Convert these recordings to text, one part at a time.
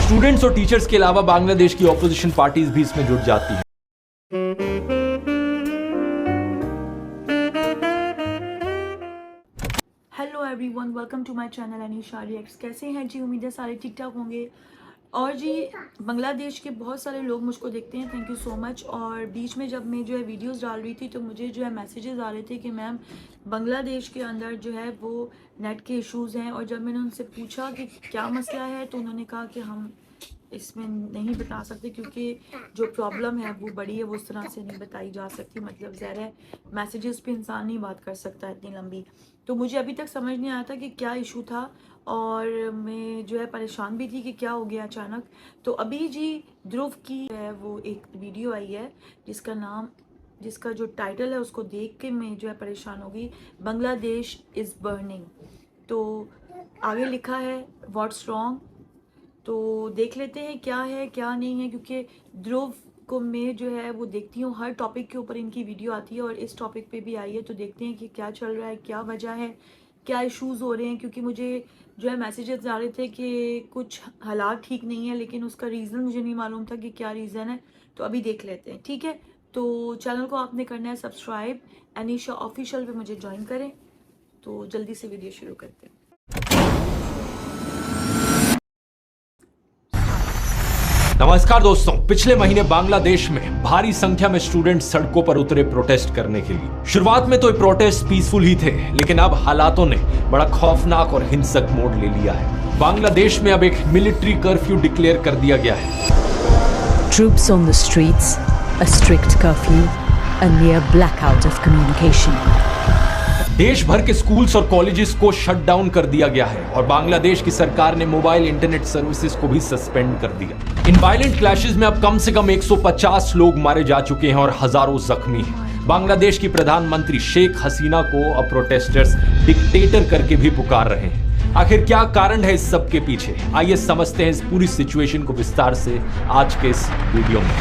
Students और teachers के अलावा बांग्लादेश की ऑपोजिशन पार्टीज भी इसमें जुट जाती हैं। Hello everyone, welcome to my channel Anisha reacts. कैसे हैं जी? उम्मीद है सारे ठीक ठाक होंगे। और जी, बांग्लादेश के बहुत सारे लोग मुझको देखते हैं, थैंक यू सो मच। और बीच में जब मैं जो है वीडियोस डाल रही थी तो मुझे जो है मैसेजेस आ रहे थे कि मैम बांग्लादेश के अंदर जो है वो नेट के इश्यूज़ हैं। और जब मैंने उनसे पूछा कि क्या मसला है तो उन्होंने कहा कि हम इसमें नहीं बता सकते क्योंकि जो प्रॉब्लम है वो बड़ी है, वो उस तरह से नहीं बताई जा सकती। मतलब ज़ाहिर है मैसेजेस पे इंसान नहीं बात कर सकता इतनी लंबी। तो मुझे अभी तक समझ नहीं आया था कि क्या इशू था और मैं जो है परेशान भी थी कि क्या हो गया अचानक। तो अभी जी ध्रुव की है वो एक वीडियो आई है जिसका जो टाइटल है उसको देख के मैं जो है परेशान हो गई, बांग्लादेश इज़ बर्निंग। तो आगे लिखा है व्हाट्स रॉन्ग। तो देख लेते हैं क्या है क्या नहीं है, क्योंकि ध्रुव को मैं जो है वो देखती हूँ, हर टॉपिक के ऊपर इनकी वीडियो आती है और इस टॉपिक पे भी आई है। तो देखते हैं कि क्या चल रहा है, क्या वजह है, क्या इश्यूज़ हो रहे हैं। क्योंकि मुझे जो है मैसेजेस आ रहे थे कि कुछ हालात ठीक नहीं है, लेकिन उसका रीज़न मुझे नहीं मालूम था कि क्या रीज़न है। तो अभी देख लेते हैं, ठीक है। तो चैनल को आपने करना है सब्सक्राइब, अनीशा ऑफिशियल पे मुझे ज्वाइन करें। तो जल्दी से वीडियो शुरू करते हैं। नमस्कार दोस्तों, पिछले महीने बांग्लादेश में भारी संख्या में स्टूडेंट सड़कों पर उतरे प्रोटेस्ट करने के लिए। शुरुआत में तो ये प्रोटेस्ट पीसफुल ही थे, लेकिन अब हालातों ने बड़ा खौफनाक और हिंसक मोड़ ले लिया है। बांग्लादेश में अब एक मिलिट्री कर्फ्यू डिक्लेयर कर दिया गया है। Troops on the streets, a strict curfew, a near blackout of communication. देश भर के स्कूल्स और कॉलेजेस को शट डाउन कर दिया गया है और बांग्लादेश की सरकार ने मोबाइल इंटरनेट सर्विसेज को भी सस्पेंड कर दिया। इन वायलेंट क्लैशेस में अब कम से कम 150 लोग मारे जा चुके हैं और हजारों जख्मी हैं। बांग्लादेश की प्रधानमंत्री शेख हसीना को अब प्रोटेस्टर्स डिक्टेटर करके भी पुकार रहे हैं। आखिर क्या कारण है इस सब के पीछे? आइए समझते हैं इस पूरी सिचुएशन को विस्तार से आज के इस वीडियो में।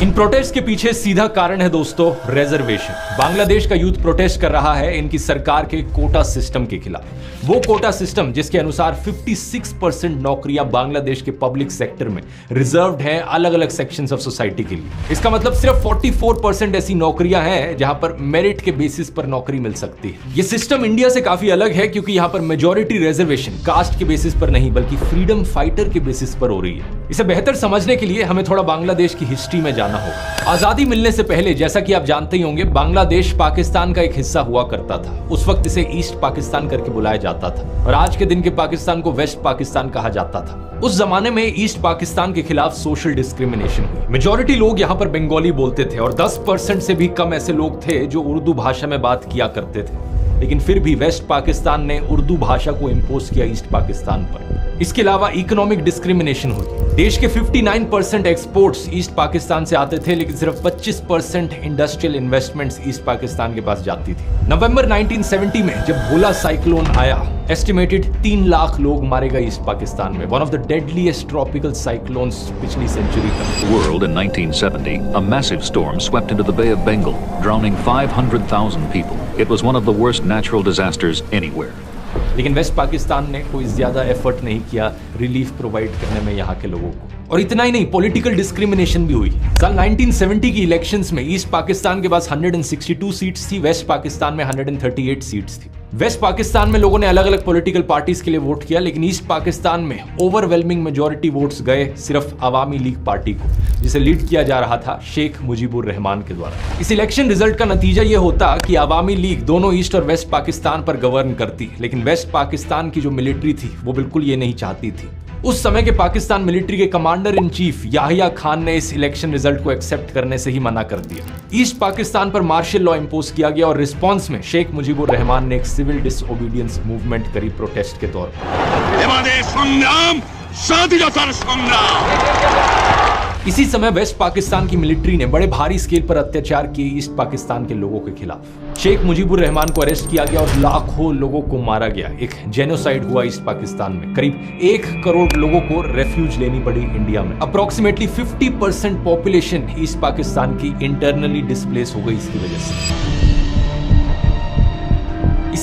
इन प्रोटेस्ट के पीछे सीधा कारण है दोस्तों रिजर्वेशन। बांग्लादेश का यूथ प्रोटेस्ट कर रहा है इनकी सरकार के कोटा सिस्टम के खिलाफ। वो कोटा सिस्टम जिसके अनुसार 56% नौकरियां बांग्लादेश के पब्लिक सेक्टर में रिजर्व्ड हैं अलग अलग सेक्शंस ऑफ सोसाइटी के लिए। इसका मतलब सिर्फ 44% ऐसी नौकरियां हैं जहां पर मेरिट के बेसिस पर नौकरी मिल सकती है। ये सिस्टम इंडिया से काफी अलग है क्योंकि यहां पर मेजॉरिटी रिजर्वेशन कास्ट के बेसिस पर नहीं बल्कि फ्रीडम फाइटर के बेसिस पर हो रही है। इसे बेहतर समझने के लिए हमें थोड़ा बांग्लादेश की हिस्ट्री में जाना होगा। आजादी मिलने से पहले, जैसा कि आप जानते ही होंगे, बांग्लादेश पाकिस्तान का एक हिस्सा हुआ करता था। उस वक्त इसे ईस्ट पाकिस्तान करके बुलाया जाता था और आज के दिन के पाकिस्तान को वेस्ट पाकिस्तान कहा जाता था। उस जमाने में ईस्ट पाकिस्तान के खिलाफ सोशल डिस्क्रिमिनेशन हुई। मेजॉरिटी लोग यहाँ पर बंगाली बोलते थे और 10% से भी कम ऐसे लोग थे जो उर्दू भाषा में बात किया करते थे। लेकिन फिर भी वेस्ट पाकिस्तान ने उर्दू भाषा को इंपोज किया ईस्ट पाकिस्तान पर। इसके अलावा इकोनॉमिक डिस्क्रिमिनेशन हुई। देश के 59% एक्सपोर्ट्स ईस्ट पाकिस्तान से आते थे, लेकिन सिर्फ 25% इंडस्ट्रियल इन्वेस्टमेंट्स ईस्ट पाकिस्तान के पास जाती थी। नवंबर 1970 में जब भोला साइक्लोन आया, एस्टिमेटेड 3 लाख लोग मारे गए ईस्ट पाकिस्तान में। One of the deadliest tropical cyclones पिछली सेंचुरी का। World in 1970, a massive storm swept into the Bay of Bengal, drowning 500,000 people. It was one of the worst natural disasters anywhere. लेकिन waste Pakistan ने कोई ज्यादा effort नहीं किया relief provide करने में यहाँ के लोगों को। और इतना ही नहीं, पॉलिटिकल डिस्क्रिमिनेशन भी हुई। साल 1970 की इलेक्शंस में ईस्ट पाकिस्तान के पास 162 सीट्स थी, वेस्ट पाकिस्तान में 138 सीट्स थी। वेस्ट पाकिस्तान में लोगों ने अलग अलग पॉलिटिकल पार्टीज के लिए वोट किया, लेकिन ईस्ट पाकिस्तान में ओवरवेलमिंग मेजॉरिटी वोट्स गए सिर्फ अवामी लीग पार्टी को, जिसे लीड किया जा रहा था शेख मुजीबुर रहमान के द्वारा। इस इलेक्शन रिजल्ट का नतीजा यह होता कि अवामी लीग दोनों ईस्ट और वेस्ट पाकिस्तान पर गवर्न करती, लेकिन वेस्ट पाकिस्तान की जो मिलिट्री थी वो बिल्कुल ये नहीं चाहती थी। उस समय के पाकिस्तान मिलिट्री के commander in chief Yahya Khan ने इस इलेक्शन रिजल्ट को एक्सेप्ट करने से ही मना कर दिया। ईस्ट पाकिस्तान पर मार्शल लॉ इंपोज किया गया और रिस्पांस में शेख मुजीबुर रहमान ने एक सिविल डिसओबीडियंस मूवमेंट करी प्रोटेस्ट के तौर पर। इसी समय वेस्ट पाकिस्तान की मिलिट्री ने बड़े भारी स्केल पर अत्याचार किए ईस्ट पाकिस्तान के लोगों के खिलाफ। शेख मुजीबुर रहमान को अरेस्ट किया गया और लाखों लोगों को मारा गया। एक जेनोसाइड हुआ ईस्ट पाकिस्तान में। करीब 1 करोड़ लोगों को रेफ्यूज लेनी पड़ी इंडिया में। अप्रोक्सीमेटली 50% पॉपुलेशन ईस्ट पाकिस्तान की इंटरनली डिस्प्लेस हो गई इसकी वजह से।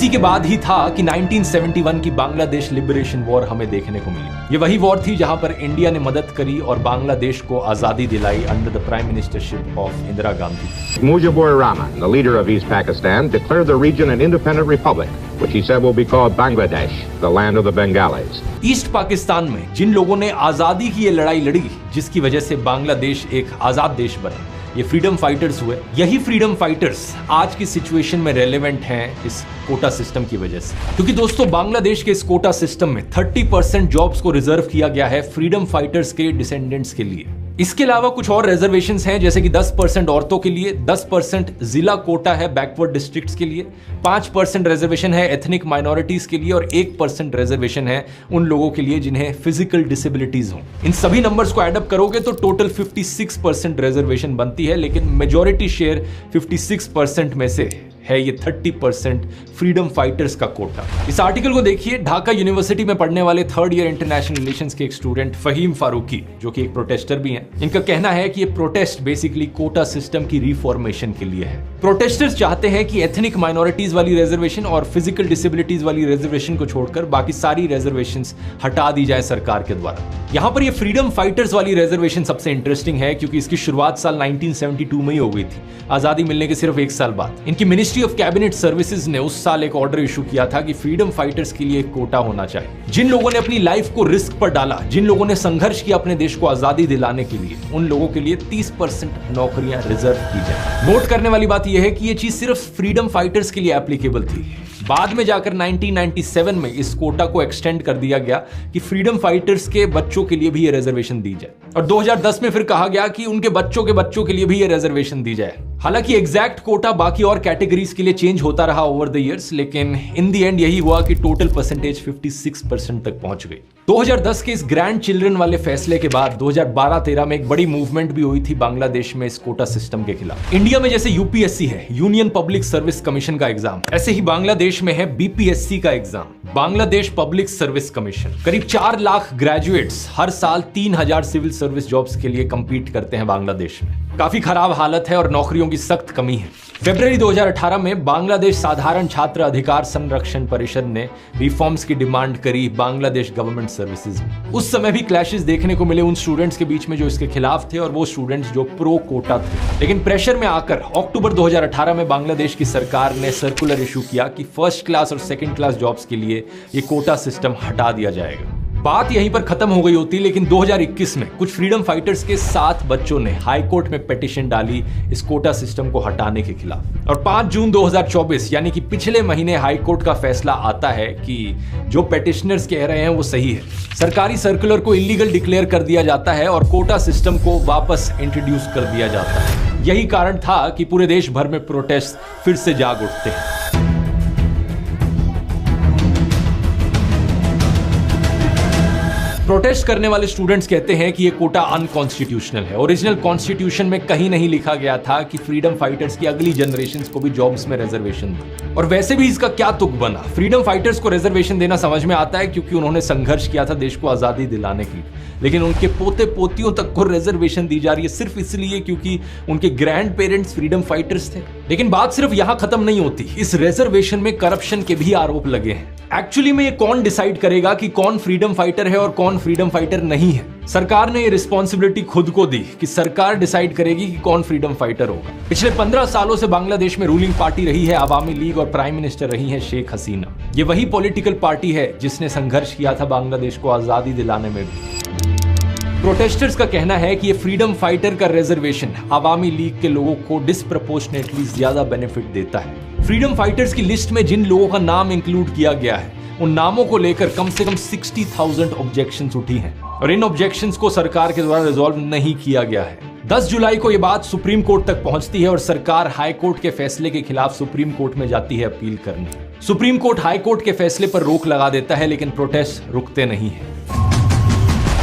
इसी के बाद ही था कि 1971 की बांग्लादेश लिबरेशन वॉर हमें देखने को मिली। ये वही वॉर थी जहां पर इंडिया ने मदद करी और बांग्लादेश को आजादी दिलाई under the prime ministership of Indira Gandhi. Mujibur Rahman, the leader of East Pakistan, declared the region an independent republic, which he said will be called Bangladesh, the land of the Bengalis. East Pakistan में जिन लोगों ने आजादी की ये लड़ाई लड़ी, जिसकी वजह से बांग्लादेश एक आजाद देश बना, ये फ्रीडम फाइटर्स हुए। यही फ्रीडम फाइटर्स आज की सिचुएशन में रेलेवेंट हैं इस कोटा सिस्टम की वजह से, क्योंकि दोस्तों बांग्लादेश के इस कोटा सिस्टम में 30% जॉब्स को रिजर्व किया गया है फ्रीडम फाइटर्स के डिसेंडेंट्स के लिए। इसके अलावा कुछ और रिजर्वेशंस हैं, जैसे कि 10% औरतों के लिए, 10% जिला कोटा है बैकवर्ड डिस्ट्रिक्ट्स के लिए, 5% रिजर्वेशन है एथनिक माइनॉरिटीज के लिए और 1% रिजर्वेशन है उन लोगों के लिए जिन्हें फिजिकल डिसेबिलिटीज हो। इन सभी नंबर्स को एडअप करोगे तो टोटल 56% रिजर्वेशन बनती है, लेकिन मेजॉरिटी शेयर 56% में से है ये 30% फ्रीडम फाइटर्स का कोटा। इस आर्टिकल को देखिए, ढाका यूनिवर्सिटी में पढ़ने वाले 3rd ईयर इंटरनेशनल रिलेशंस के एक स्टूडेंट फहीम फारूकी, जो कि एक प्रोटेस्टर भी हैं, इनका कहना है कि ये प्रोटेस्ट बेसिकली कोटा सिस्टम की रिफॉर्मेशन के लिए है। प्रोटेस्टर्स चाहते हैं कि एथनिक माइनॉरिटीज वाली रिजर्वेशन और फिजिकल डिसेबिलिटीज वाली रिजर्वेशन को छोड़कर बाकी सारी रिजर्वेशंस हटा दी जाए सरकार के द्वारा। यहां पर ये फ्रीडम फाइटर्स वाली रिजर्वेशन सबसे इंटरेस्टिंग है, क्योंकि इसकी शुरुआत साल 1972 में ही हो गई थी, आजादी मिलने के सिर्फ 1 साल बाद। इनकी मिनिस्ट्री ऑफ कैबिनेट सर्विसेज ने उस साल एक ऑर्डर इशू किया था कि फ्रीडम फाइटर्स के लिए एक कोटा होना चाहिए। जिन लोगों ने अपनी लाइफ को रिस्क पर डाला, जिन लोगों ने संघर्ष किया अपने देश को आजादी दिलाने के लिए, उन लोगों के लिए 30% नौकरियां रिजर्व की जाए। नोट करने वाली बात यह है कि यह चीज सिर्फ फ्रीडम फाइटर्स के लिए एप्लीकेबल थी। बाद में जाकर 1997 में इस कोटा को एक्सटेंड कर दिया गया कि फ्रीडम फाइटर्स के बच्चों के लिए भी ये रिजर्वेशन दी जाए, और 2010 में फिर कहा गया कि उनके बच्चों के लिए भी ये रिजर्वेशन दी जाए। हालांकि एग्जैक्ट कोटा बाकी और कैटेगरीज के लिए चेंज होता रहा ओवर द इयर्स, लेकिन इन द एंड यही हुआ कि टोटल परसेंटेज 56% तक पहुंच गई। 2010 के इस ग्रैंड चिल्ड्रन वाले फैसले के बाद 2012-13 में एक बड़ी मूवमेंट भी हुई थी बांग्लादेश में इस कोटा सिस्टम के खिलाफ। इंडिया में जैसे यूपीएससी है, यूनियन पब्लिक सर्विस कमीशन का एग्जाम, ऐसे ही बांग्लादेश में है बीपीएससी का exam, Bangladesh public service commission. करीब 4 लाख ग्रेजुएट्स हर साल 3000 सिविल सर्विस जॉब्स के लिए कंपीट करते हैं बांग्लादेश में। काफी खराब हालत है और नौकरियों की सख्त कमी है। फरवरी 2018 में बांग्लादेश साधारण छात्र अधिकार संरक्षण परिषद ने रिफॉर्म्स की डिमांड करी बांग्लादेश गवर्नमेंट सर्विसेज में। उस समय भी क्लैशेस देखने को मिले उन स्टूडेंट्स के बीच में जो इसके खिलाफ थे और वो स्टूडेंट्स जो प्रो कोटा थे। लेकिन प्रेशर में आकर अक्टूबर 2018 में बांग्लादेश की सरकार ने सर्कुलर इशू किया कि 1st क्लास और 2nd क्लास जॉब्स के लिए ये कोटा सिस्टम हटा दिया जाएगा। बात यहीं पर खत्म हो गई होती, लेकिन 2021 में कुछ फ्रीडम फाइटर्स के 7 बच्चों ने हाई कोर्ट में पिटीशन डाली इस कोटा सिस्टम को हटाने के खिलाफ, और 5 जून 2024 यानी कि पिछले महीने हाई कोर्ट का फैसला आता है कि जो पिटिशनर्स कह रहे हैं वो सही है। सरकारी सर्कुलर को इलीगल डिक्लेयर कर दिया जाता है और कोटा सिस्टम को वापस इंट्रोड्यूस कर दिया जाता है। यही कारण था कि पूरे देश भर में प्रोटेस्ट फिर से जाग उठते हैं। प्रोटेस्ट करने वाले स्टूडेंट्स कहते हैं कि ये कोटा अनकॉन्स्टिट्यूशनल है। ओरिजिनल कॉन्स्टिट्यूशन में कहीं नहीं लिखा गया था कि फ्रीडम फाइटर्स की अगली जनरेशंस को भी जॉब्स में रिजर्वेशन दो, और वैसे भी इसका क्या तुक बना। फ्रीडम फाइटर्स को रिजर्वेशन देना समझ में आता है क्योंकि उन्होंने संघर्ष किया था देश को आजादी दिलाने की, लेकिन उनके पोते पोतियों तक को रिजर्वेशन दी जा रही है सिर्फ इसलिए क्योंकि उनके ग्रैंड पेरेंट्स फ्रीडम फाइटर्स थे। लेकिन बात सिर्फ यहां खत्म नहीं होती, इस रिजर्वेशन में करप्शन के भी आरोप लगे हैं। एक्चुअली में ये कौन डिसाइड करेगा कि कौन फ्रीडम फाइटर है और कौन फ्रीडम फाइटर नहीं है? सरकार ने ये रिस्पॉन्सिबिलिटी खुद को दी कि सरकार डिसाइड करेगी कि कौन फ्रीडम फाइटर होगा। पिछले 15 सालों से बांग्लादेश में रूलिंग पार्टी रही है आवामी लीग और प्राइम मिनिस्टर रही है शेख हसीना। ये वही पॉलिटिकल पार्टी है जिसने संघर्ष किया था बांग्लादेश को आजादी दिलाने में भी। प्रोटेस्टर्स का कहना है कि ये फ्रीडम फाइटर का रिजर्वेशन आवामी लीग के लोगों को डिस्प्रपोर्शनेटली ज्यादा बेनिफिट देता है। फ्रीडम फाइटर्स की लिस्ट में जिन लोगों का नाम इंक्लूड किया गया है उन नामों को लेकर कम से कम 60,000 ऑब्जेक्शंस उठी हैं और इन ऑब्जेक्शंस को सरकार के द्वारा रिजॉल्व नहीं किया गया है। 10 जुलाई को यह बात सुप्रीम कोर्ट तक पहुंचती है और सरकार हाई कोर्ट के फैसले के खिलाफ सुप्रीम कोर्ट में जाती है अपील करने। सुप्रीम कोर्ट हाई कोर्ट के फैसले पर रोक लगा देता है, लेकिन प्रोटेस्ट रुकते नहीं है।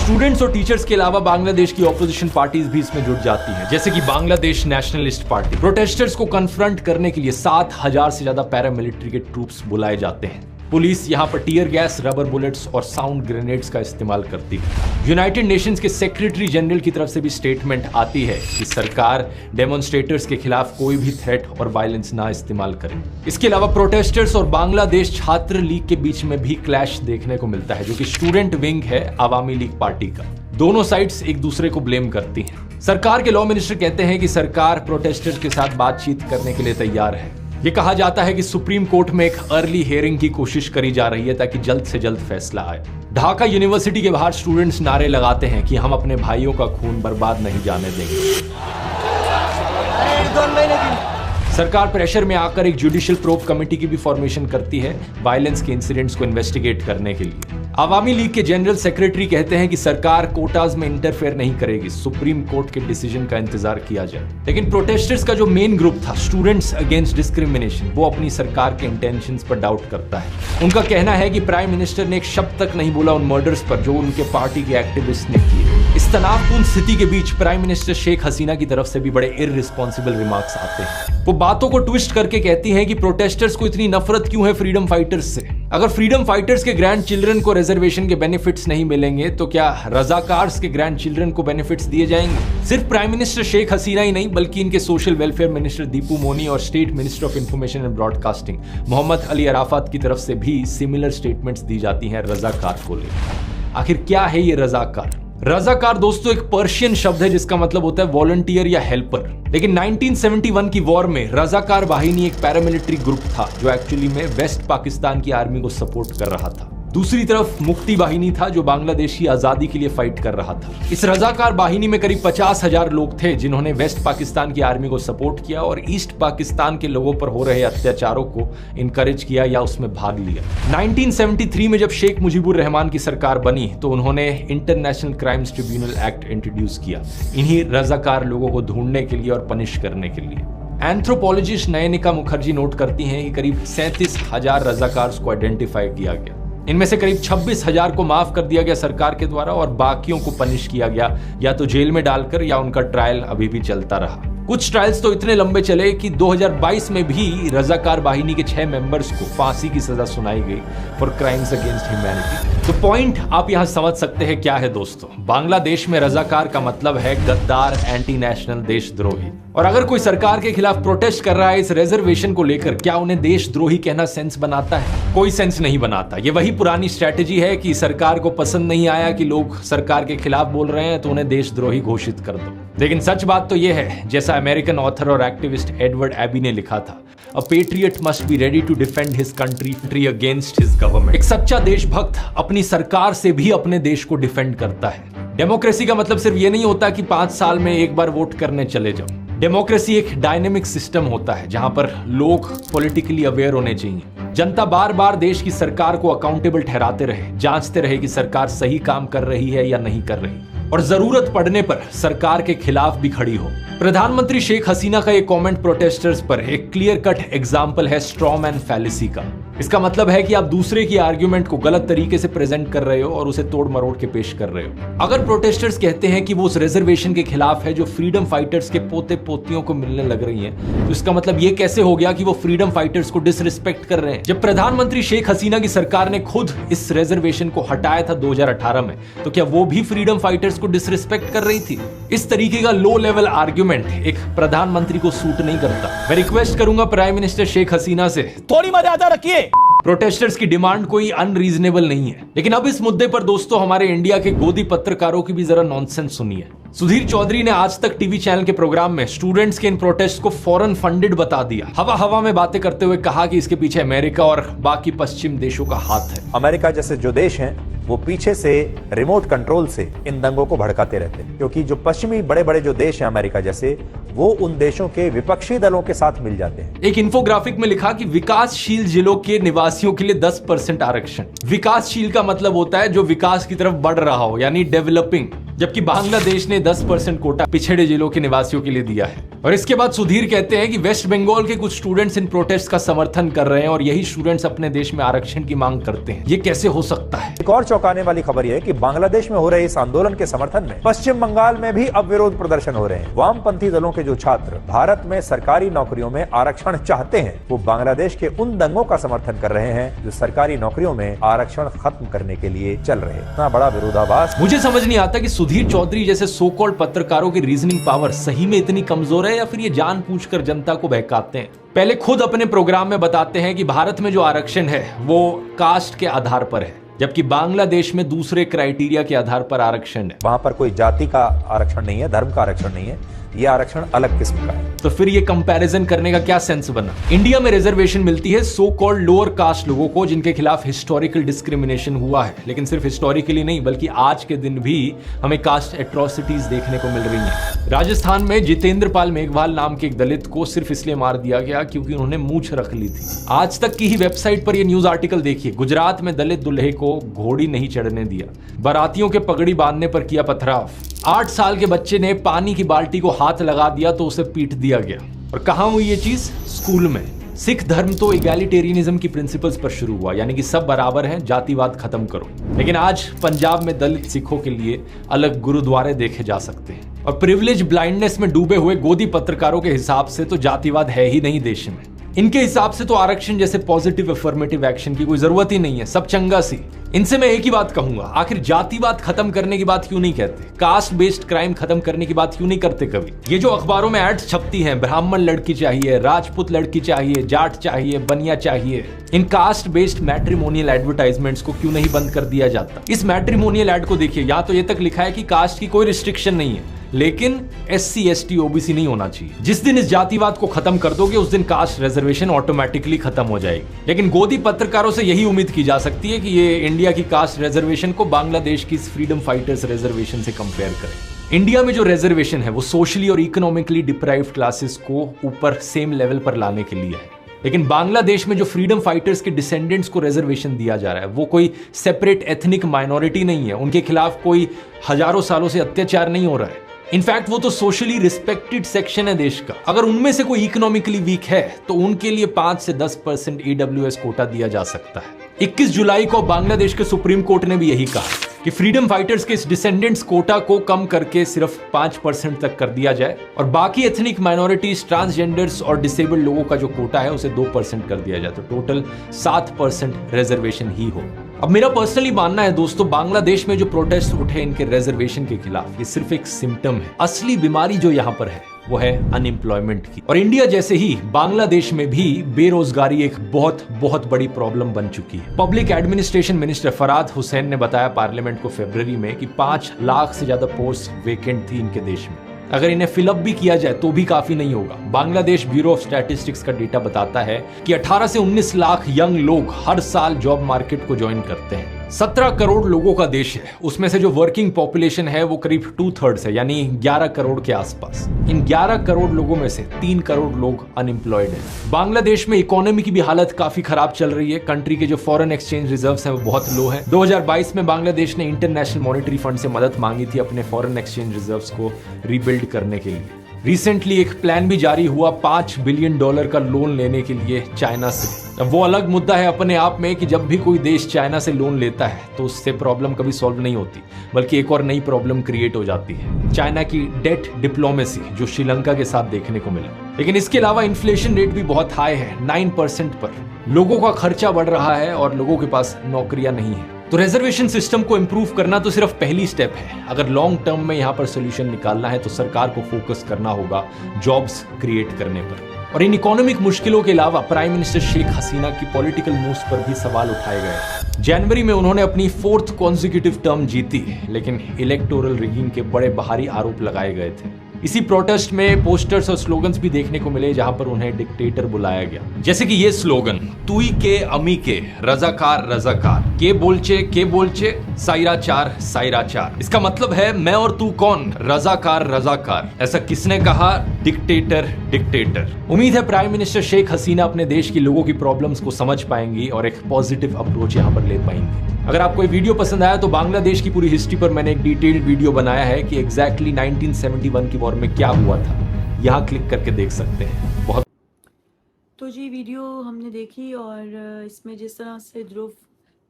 स्टूडेंट्स और टीचर्स के अलावा बांग्लादेश की ऑपोजिशन पार्टीज भी इसमें जुट जाती हैं, जैसे कि बांग्लादेश नेशनलिस्ट पार्टी। प्रोटेस्टर्स को कन्फ्रंट करने के लिए 7,000 से ज्यादा पैरामिलिट्री के ट्रूप्स बुलाए जाते हैं। पुलिस यहाँ पर टीयर गैस, रबर बुलेट्स और साउंड ग्रेनेड्स का इस्तेमाल करती है। यूनाइटेड नेशंस के सेक्रेटरी जनरल की तरफ से भी स्टेटमेंट आती है कि सरकार डेमोन्स्ट्रेटर्स के खिलाफ कोई भी थ्रेट और वायलेंस ना इस्तेमाल करे। इसके अलावा प्रोटेस्टर्स और बांग्लादेश छात्र लीग के बीच में भी क्लैश देखने को मिलता है, जो कि स्टूडेंट विंग है आवामी लीग पार्टी का। दोनों साइड्स एक दूसरे को ब्लेम करती हैं। सरकार के लॉ मिनिस्टर कहते हैं कि सरकार प्रोटेस्टर्स के साथ बातचीत करने के लिए तैयार है। ये कहा जाता है कि सुप्रीम कोर्ट में एक अर्ली हियरिंग की कोशिश करी जा रही है ताकि जल्द से जल्द फैसला आए। ढाका यूनिवर्सिटी के बाहर स्टूडेंट्स नारे लगाते हैं कि हम अपने भाइयों का खून बर्बाद नहीं जाने देंगे। सरकार प्रेशर में आकर एक जुडिशियल प्रोब कमेटी की भी फॉर्मेशन करती है वायलेंस के इंसिडेंट्स को इन्वेस्टिगेट करने के लिए। आवामी लीग के जनरल सेक्रेटरी कहते हैं कि सरकार कोटाज में इंटरफेयर नहीं करेगी, सुप्रीम कोर्ट के डिसीजन का इंतजार किया जाए। लेकिन प्रोटेस्टर्स का जो मेन ग्रुप था, स्टूडेंट्स अगेंस्ट डिस्क्रिमिनेशन, वो अपनी सरकार के इंटेंशंस पर डाउट करता है। उनका कहना है कि प्राइम मिनिस्टर ने एक शब्द तक नहीं बोला उन मर्डर्स पर जो उनके पार्टी के एक्टिविस्ट ने किए। इस तनावपूर्ण स्थिति के बीच प्राइम मिनिस्टर शेख हसीना की तरफ से भी बड़े इररिस्पॉन्सिबल रिमार्क्स आते हैं। वो बातों को ट्विस्ट करके कहती हैं कि प्रोटेस्टर्स को इतनी नफरत क्यों है फ्रीडम फाइटर्स से। अगर फ्रीडम फाइटर्स के ग्रैंड चिल्ड्रन को रिजर्वेशन के बेनिफिट्स नहीं मिलेंगे तो क्या रजाकार्स के ग्रैंड चिल्ड्रन को बेनिफिट्स दिए जाएंगे। सिर्फ प्राइम मिनिस्टर शेख हसीना ही नहीं बल्कि इनके social welfare minister Dipu Moni और state minister of information and broadcasting Mohammad Ali Arafat की तरफ से भी सिमिलर स्टेटमेंट्स दी जाती हैं रजाकार को लेकर। आखिर क्या है ये रजाकार? रजाकार दोस्तों एक पर्शियन शब्द है जिसका मतलब होता है वॉलंटियर या हेल्पर। लेकिन 1971 की वॉर में रजाकार वाहिनी एक पैरामिलिट्री ग्रुप था जो एक्चुअली में वेस्ट पाकिस्तान की आर्मी को सपोर्ट कर रहा था। दूसरी तरफ मुक्ति वाहिनी था जो बांग्लादेश की आजादी के लिए फाइट कर रहा था। इस रजाकार वाहिनी में करीब 50,000 लोग थे जिन्होंने वेस्ट पाकिस्तान की आर्मी को सपोर्ट किया और ईस्ट पाकिस्तान के लोगों पर हो रहे अत्याचारों को इनकरेज किया या उसमें भाग लिया। 1973 में जब शेख मुजीबुर रहमान की सरकार बनी तो उन्होंने international crimes tribunal act introduce किया इन्हीं रजाकार लोगों को ढूंढने के लिए और पनिश करने के लिए। एंथ्रोपोलॉजिस्ट नयनिका मुखर्जी नोट करती हैं कि करीब 37,000 रजाकार्स को आइडेंटिफाई किया गया। इनमें से करीब 26,000 को माफ कर दिया गया सरकार के द्वारा और बाकियों को पनिश किया गया या तो जेल में डालकर या उनका ट्रायल अभी भी चलता रहा। कुछ ट्रायल्स तो इतने लंबे चले कि 2022 में भी रजाकार वाहिनी के 6 मेंबर्स को फांसी की सजा सुनाई गई फॉर क्राइम्स अगेंस्ट ह्यूमैनिटी। तो पॉइंट आप यहां समझ सकते हैं क्या है दोस्तों। बांग्लादेश में रजाकार का मतलब है गद्दार, एंटी नेशनल, देशद्रोही। और अगर कोई सरकार के खिलाफ प्रोटेस्ट कर रहा है इस रिजर्वेशन को लेकर, क्या उन्हें देशद्रोही कहना सेंस बनाता है? कोई सेंस नहीं बनाता। ये वही पुरानी स्ट्रैटेजी है कि सरकार को पसंद नहीं आया कि लोग सरकार के खिलाफ बोल रहे हैं तो उन्हें देशद्रोही घोषित कर दो। लेकिन सच बात तो यह है, जैसा अमेरिकन ऑथर और एक्टिविस्ट एडवर्ड एबी ने लिखा था, A patriot must be ready to defend his country against his government। एक सच्चा देशभक्त अपनी सरकार से भी अपने देश को डिफेंड करता है। डेमोक्रेसी का मतलब सिर्फ ये नहीं होता कि 5 साल में एक बार वोट करने चले जाओ। डेमोक्रेसी एक डायनेमिक सिस्टम होता है जहां पर लोग पॉलिटिकली अवेयर होने चाहिए। जनता बार बार देश की सरकार को अकाउंटेबल ठहराते रहे, जांचते रहे कि सरकार सही काम कर रही है या नहीं कर रही, और जरूरत पड़ने पर सरकार के खिलाफ भी खड़ी हो। प्रधानमंत्री शेख हसीना का ये कमेंट प्रोटेस्टर्स पर एक क्लियर कट एग्जांपल है स्ट्रॉ मैन फैलेसी का। इसका मतलब है कि आप दूसरे की आर्ग्यूमेंट को गलत तरीके से प्रेजेंट कर रहे हो और उसे तोड़ मरोड़ के पेश कर रहे हो। अगर प्रोटेस्टर्स कहते हैं कि वो उस रिजर्वेशन के खिलाफ है जो फ्रीडम फाइटर्स के पोते पोतियों को मिलने लग रही है, तो इसका मतलब ये कैसे हो गया कि वो फ्रीडम फाइटर्स को डिसरिस्पेक्ट कर रहे हैं? जब प्रधानमंत्री शेख हसीना की सरकार ने खुद इस रिजर्वेशन को हटाया था 2018 में, तो क्या वो भी फ्रीडम फाइटर्स को डिसरिस्पेक्ट कर रही थी? इस तरीके का लो लेवल आर्ग्यूमेंट एक प्रधानमंत्री को सूट नहीं करता। मैं रिक्वेस्ट करूंगा प्राइम मिनिस्टर शेख हसीना से, थोड़ी मर्यादा रखिए। प्रोटेस्टर्स की डिमांड कोई अनरीजनेबल नहीं है। लेकिन अब इस मुद्दे पर दोस्तों हमारे इंडिया के गोदी पत्रकारों की भी जरा नॉनसेंस सुनिए। सुधीर चौधरी ने आज तक टीवी चैनल के प्रोग्राम में स्टूडेंट्स के इन प्रोटेस्ट को फॉरेन फंडेड बता दिया। हवा में बातें करते हुए कहा कि इसके पीछे अमेरिका और बाकी पश्चिम देशों का हाथ है। अमेरिका जैसे जो देश हैं वो पीछे से रिमोट कंट्रोल से इन दंगों को भड़काते रहते हैं, क्योंकि जो पश्चिमी बड़े बड़े जो देश हैं अमेरिका जैसे, वो उन देशों के विपक्षी दलों के साथ मिल जाते हैं। एक इंफोग्राफिक में लिखा कि विकासशील जिलों के निवासियों के लिए 10% आरक्षण। विकासशील का मतलब होता है जो विकास की तरफ बढ़ रहा हो, यानी डेवलपिंग, जबकि बांग्लादेश ने 10% कोटा पिछड़े जिलों के निवासियों के लिए दिया है। और इसके बाद सुधीर कहते हैं कि वेस्ट बंगाल के कुछ स्टूडेंट्स इन प्रोटेस्ट का समर्थन कर रहे हैं और यही स्टूडेंट्स अपने देश में आरक्षण की मांग करते हैं। ये कैसे हो सकता है? एक और चौंकाने वाली खबर यह है कि बांग्लादेश में हो रहे इस आंदोलन के समर्थन में पश्चिम बंगाल में भी अब विरोध प्रदर्शन हो रहे हैं। वामपंथी दलों के जो छात्र भारत में सरकारी नौकरियों में आरक्षण चाहते हैं वो बांग्लादेश के उन दंगों का समर्थन कर रहे हैं जो सरकारी नौकरियों में आरक्षण खत्म करने के लिए चल रहे हैं। इतना बड़ा विरोधाभास मुझे समझ नहीं आता कि सुधीर चौधरी जैसे सो कॉल्ड पत्रकारों की रीजनिंग पावर सही में इतनी कमजोर है या फिर ये जानबूझकर जनता को बहकाते हैं। पहले खुद अपने प्रोग्राम में बताते हैं कि भारत में जो आरक्षण है वो कास्ट के आधार पर है, जबकि बांग्लादेश में दूसरे क्राइटेरिया के आधार पर आरक्षण है। वहां पर कोई जाति का आरक्षण नहीं है, धर्म का आरक्षण नहीं है, ये आरक्षण अलग किस्म का है। तो फिर ये कंपैरिजन करने का क्या सेंस बना? इंडिया में रिजर्वेशन मिलती है सो कॉल्ड लोअर कास्ट लोगों को जिनके खिलाफ हिस्टोरिकल डिस्क्रिमिनेशन हुआ है, लेकिन सिर्फ हिस्टोरिकली नहीं बल्कि आज के दिन भी हमें कास्ट एट्रोसिटीज देखने को मिल रही हैं। राजस्थान में जितेंद्र पाल मेघवाल नाम के एक दलित को सिर्फ इसलिए मार दिया गया क्योंकि उन्होंने मूंछ रख ली थी। आज तक की ही वेबसाइट पर यह न्यूज आर्टिकल देखिए। गुजरात में दलित दूल्हे को घोड़ी नहीं चढ़ने दिया, बारातियों के पगड़ी बांधने पर किया पथराव। 8 साल के बच्चे ने पानी की बाल्टी को हाथ लगा दिया तो उसे पीट दिया गया। और कहां हुई ये चीज? स्कूल में। सिख धर्म तो इगैलिटेरियनिज्म की प्रिंसिपल्स पर शुरू हुआ, यानी कि सब बराबर हैं, जातिवाद खत्म करो। लेकिन आज पंजाब में दलित सिखों के लिए अलग गुरुद्वारे देखे जा सकते हैं। और प्रिविलेज ब्लाइंडनेस में डूबे हुए गोदी पत्रकारों के हिसाब से तो जातिवाद है ही नहीं देश में। इनके हिसाब से तो आरक्षण जैसे पॉजिटिव अफर्मेटिव एक्शन की कोई जरूरत ही नहीं है, सब चंगा सी। इनसे मैं एक ही बात कहूंगा, आखिर जातिवाद खत्म करने की बात क्यों नहीं कहते? कास्ट बेस्ड क्राइम खत्म करने की बात क्यों नहीं करते कभी? ये जो अखबारों में एड्स छपती हैं, ब्राह्मण लड़की चाहिए, राजपूत लड़की चाहिए, जाट चाहिए, बनिया चाहिए, इन कास्ट बेस्ड मैट्रिमोनियल एडवर्टाइजमेंट्स को क्यों नहीं बंद कर दिया जाता? इस मैट्रिमोनियल एड को देखिए, यहाँ तो ये तक लिखा है कि कास्ट की कोई रिस्ट्रिक्शन नहीं है, लेकिन SC ST OBC नहीं होना चाहिए। जिस दिन इस जातिवाद को खत्म कर दोगे उस दिन कास्ट रिजर्वेशन ऑटोमेटिकली खत्म हो जाएगी। लेकिन गोदी पत्रकारों से यही उम्मीद की जा सकती है कि ये इंडिया की कास्ट रिजर्वेशन को बांग्लादेश की फ्रीडम फाइटर्स रिजर्वेशन से कंपेयर करें। इंडिया में जो रिजर्वेशन है वो सोशली और इकोनॉमिकली डिप्राइव्ड क्लासेस को ऊपर सेम लेवल पर लाने के लिए है, लेकिन बांग्लादेश में जो फ्रीडम फाइटर्स के डिसेंडेंट्स को रिजर्वेशन दिया जा रहा है वो कोई सेपरेट एथनिक माइनॉरिटी नहीं है, उनके खिलाफ कोई हजारों सालों से अत्याचार नहीं हो रहा है। इनफैक्ट वो तो सोशली रिस्पेक्टेड सेक्शन है देश का। अगर उनमें से कोई इकोनॉमिकली वीक है तो उनके लिए 5 से 10% EWS कोटा दिया जा सकता है। 21 जुलाई को बांग्लादेश के सुप्रीम कोर्ट ने भी यही कहा कि फ्रीडम फाइटर्स के इस डिसेंडेंट्स कोटा को कम करके सिर्फ 5% तक कर दिया जाए और बाकी एथनिक माइनॉरिटीज, ट्रांसजेंडर्स और डिसेबल्ड लोगों का जो कोटा है उसे 2% कर दिया जाए, तो टोटल 7% रिजर्वेशन ही हो। अब मेरा पर्सनली मानना है दोस्तों, बांग्लादेश में जो प्रोटेस्ट उठे इनके रिजर्वेशन के खिलाफ, ये सिर्फ एक सिम्टम है। असली बीमारी जो यहाँ पर है वो है अनएम्प्लॉयमेंट की। और इंडिया जैसे ही बांग्लादेश में भी बेरोजगारी एक बहुत बहुत बड़ी प्रॉब्लम बन चुकी है। पब्लिक एडमिनिस्ट्रेशन मिनिस्टर फराद हुसैन ने बताया पार्लियामेंट को फरवरी में कि 5 लाख से ज्यादा पोस्ट वेकेंट थी इनके देश में। अगर इन्हें फिलअप भी किया जाए तो भी काफी नहीं होगा। बांग्लादेश ब्यूरो ऑफ स्टैटिस्टिक्स का डेटा बताता है कि 18 से 19 लाख यंग लोग हर साल जॉब मार्केट को ज्वाइन करते हैं। 17 करोड़ लोगों का देश है, उसमें से जो वर्किंग पॉपुलेशन है वो करीब 2/3 है, यानी 11 करोड़ के आसपास। इन 11 करोड़ लोगों में से 3 करोड़ लोग अनएम्प्लॉयड हैं। बांग्लादेश में इकोनॉमी की भी हालत काफी खराब चल रही है। कंट्री के जो फॉरेन एक्सचेंज रिजर्व्स हैं वो बहुत लो है। 2022 में बांग्लादेश ने इंटरनेशनल मॉनेटरी फंड से मदद मांगी थी अपने फॉरेन एक्सचेंज रिजर्व्स को रीबिल्ड करने के लिए। रिसेंटली एक प्लान भी जारी हुआ $5 बिलियन का लोन लेने के लिए चाइना से। अब वो अलग मुद्दा है अपने आप में कि जब भी कोई देश चाइना से लोन लेता है तो उससे प्रॉब्लम कभी सॉल्व नहीं होती, बल्कि एक और नई प्रॉब्लम क्रिएट हो जाती है। चाइना की डेट डिप्लोमेसी जो श्रीलंका के साथ देखने को मिला। लेकिन इसके अलावा इन्फ्लेशन रेट भी बहुत हाई है, 9% पर। लोगों का खर्चा बढ़ रहा है और लोगों के पास नौकरियां नहीं है। तो रिजर्वेशन सिस्टम को इंप्रूव करना तो सिर्फ पहली स्टेप है। अगर लॉन्ग टर्म में यहाँ पर सोल्यूशन निकालना है तो सरकार को फोकस करना होगा जॉब्स क्रिएट करने पर। और इन इकोनॉमिक मुश्किलों के अलावा प्राइम मिनिस्टर शेख हसीना की पॉलिटिकल मूव्स पर भी सवाल उठाए गए। जनवरी में उन्होंने अपनी 4th कॉन्जिक्यूटिव टर्म जीती, लेकिन इलेक्टोरल रिगिंग के बड़े बाहरी आरोप लगाए गए थे। इसी प्रोटेस्ट में पोस्टर्स और स्लोगन्स भी देखने को मिले जहां पर उन्हें डिक्टेटर बुलाया गया, जैसे कि ये स्लोगन, तुई के अमी के रजाकार रजाकार, के बोलचे साइराचार साइराचार। इसका मतलब है मैं और तू कौन, रजाकार रजाकार। ऐसा किसने कहा? Dictator dictator. उम्मीद है प्राइम मिनिस्टर शेख हसीना अपने देश के लोगों की प्रॉब्लम्स को समझ पाएंगी और एक पॉजिटिव अप्रोच यहाँ पर ले पाएंगी। अगर आपको ये वीडियो पसंद आया तो बांग्लादेश की पूरी हिस्ट्री पर मैंने एक डिटेल्ड वीडियो बनाया है कि एग्जैक्टली 1971 की वॉर में क्या हुआ था। यहाँ क्लिक करके देख सकते हैं। बहुत तो जी वीडियो हमने देखी और इसमें जिस तरह से ध्रुव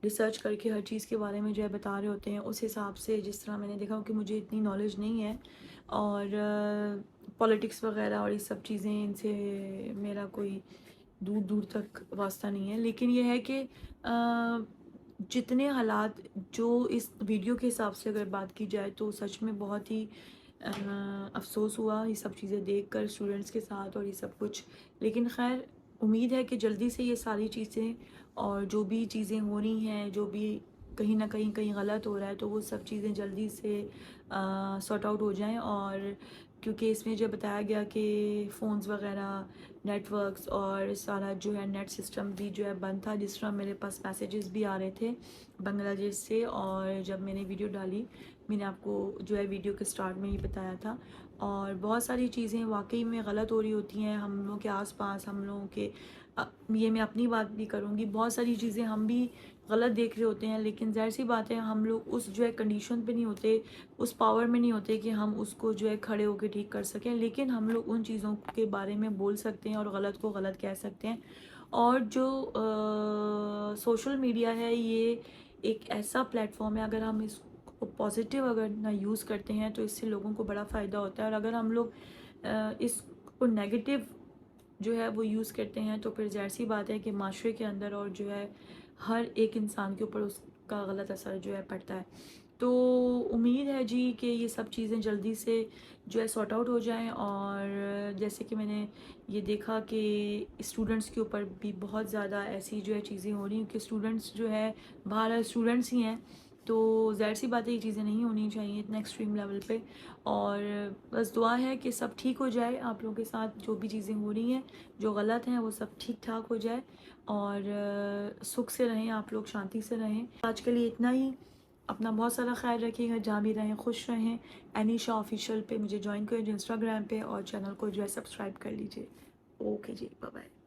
रिसर्च करके हर चीज़ के बारे में जो है बता रहे होते हैं, उस हिसाब से जिस तरह मैंने देखा कि मुझे इतनी नॉलेज नहीं है और पॉलिटिक्स वगैरह और ये सब चीज़ें, इनसे मेरा कोई दूर दूर तक वास्ता नहीं है। लेकिन ये है कि जितने हालात जो इस वीडियो के हिसाब से अगर बात की जाए तो सच में बहुत ही अफसोस हुआ ये सब चीज़ें देखकर स्टूडेंट्स के साथ और ये सब कुछ। लेकिन खैर उम्मीद है कि जल्दी से ये सारी चीज़ें और जो भी चीज़ें हो रही हैं, जो भी कहीं ना कहीं गलत हो रहा है, तो वो सब चीज़ें जल्दी से सॉर्ट आउट हो जाएं। और क्योंकि इसमें जो बताया गया कि फ़ोन्स वगैरह, नेटवर्क्स और सारा जो है नेट सिस्टम भी जो है बंद था, जिस तरह मेरे पास मैसेजेस भी आ रहे थे बांग्लादेश से। और जब मैंने वीडियो डाली, मैंने आपको जो है वीडियो के स्टार्ट में ही बताया था। और बहुत सारी चीज़ें वाकई में गलत हो रही होती हैं हम लोगों के आसपास, हम लोगों के ये मैं अपनी बात भी करूँगी, बहुत सारी चीज़ें हम भी गलत देख रहे होते हैं। लेकिन ज़ाहिर सी बात है हम लोग उस जो है कंडीशन पे नहीं होते, उस पावर में नहीं होते कि हम उसको जो है खड़े होकर ठीक कर सकें। लेकिन हम लोग उन चीज़ों के बारे में बोल सकते हैं और गलत को गलत कह सकते हैं। और जो सोशल मीडिया है, ये एक ऐसा प्लेटफॉर्म है, अगर हम इसको पॉजिटिव अगर ना यूज़ करते हैं तो इससे लोगों को बड़ा फ़ायदा होता है। और अगर हम लोग इसको नेगेटिव जो है वो यूज़ करते हैं तो फिर ज़ाहिर सी बात है कि माशरे के अंदर और जो है हर एक इंसान के ऊपर उसका गलत असर जो है पड़ता है। तो उम्मीद है जी कि ये सब चीज़ें जल्दी से जो है सॉर्ट आउट हो जाएं। और जैसे कि मैंने ये देखा कि स्टूडेंट्स के ऊपर भी बहुत ज़्यादा ऐसी जो है चीज़ें हो रही हैं कि स्टूडेंट्स जो है बाहर स्टूडेंट्स ही हैं, तो ज़ाहिर सी बात है ये चीज़ें नहीं होनी चाहिए इतना एक्सट्रीम लेवल पे। और बस दुआ है कि सब ठीक हो जाए, आप लोगों के साथ जो भी चीज़ें हो रही हैं जो गलत हैं वो सब ठीक ठाक हो जाए और सुख से रहें आप लोग, शांति से रहें। आज के लिए इतना ही। अपना बहुत सारा ख्याल रखिएगा, जहाँ भी रहें खुश रहें। एनीशा ऑफिशियल पे मुझे ज्वाइन करें इंस्टाग्राम पे और चैनल को जो है सब्सक्राइब कर लीजिए। ओके जी, बाय बाय।